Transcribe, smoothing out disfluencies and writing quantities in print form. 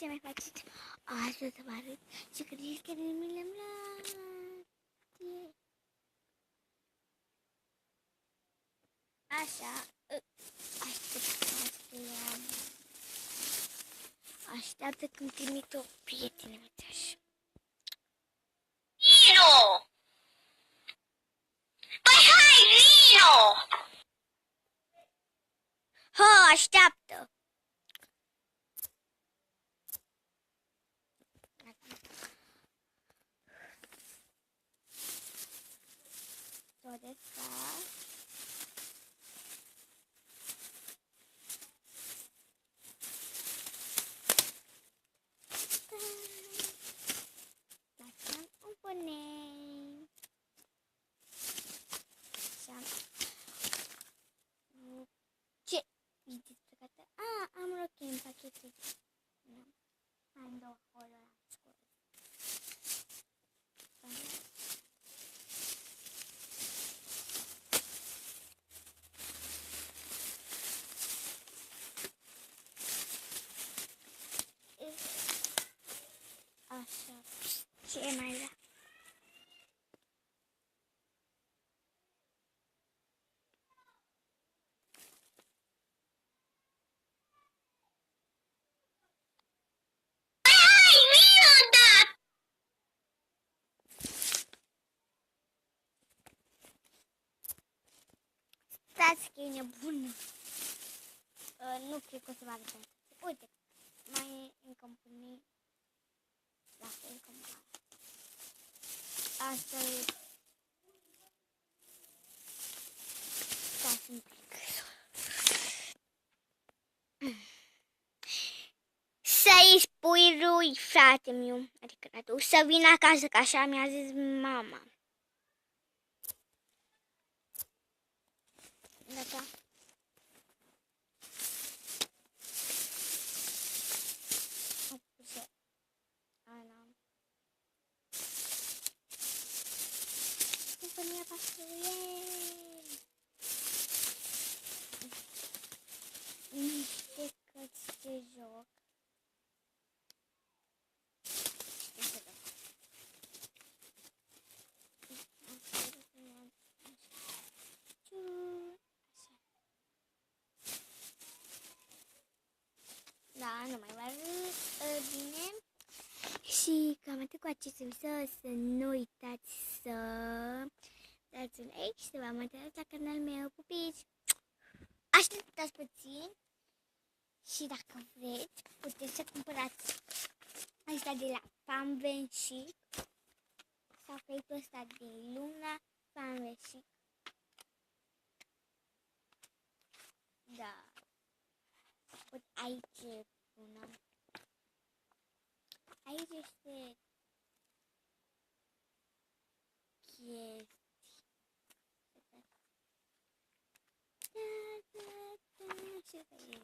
ce mai faceți? Azi o să vă arăt și credeți că mi le-am luat. Așa, așteaptă când trimit o prietenă, uite așa. Vino! Păi hai, vino! Ha, așteaptă! Tot de fapt. Lăsăm un punem. Așa. Ce? Vedeți pe gata? Am rochii în pachete. Nu. Mai am două acolo la scurt. Așa. Ce mai vrea? Hai, vino, da! Stați că e nebună. Nu cred că o să vă arăt. Uite, mai e încă un pune. La fel cum asta e. Stați un pic. Să-i spui lui frate-miu, adică Radu, să vină acasă, că așa mi-a zis mama. Gata. Cumpănia pasărie. Niște cărți de joc. Da, nu mai vă arăt bine. Și cam atât cu acest episod. Să nu uitați să dați un like și să vă abonați la canalul meu. Pupici! Așteptați puțin și dacă vreți puteți să cumpărați asta de la Fanvenchic sau fake-ul ăsta de Luna Fanvenchic. Da. Uite, aici e una. Aici este chestii. Și pe el,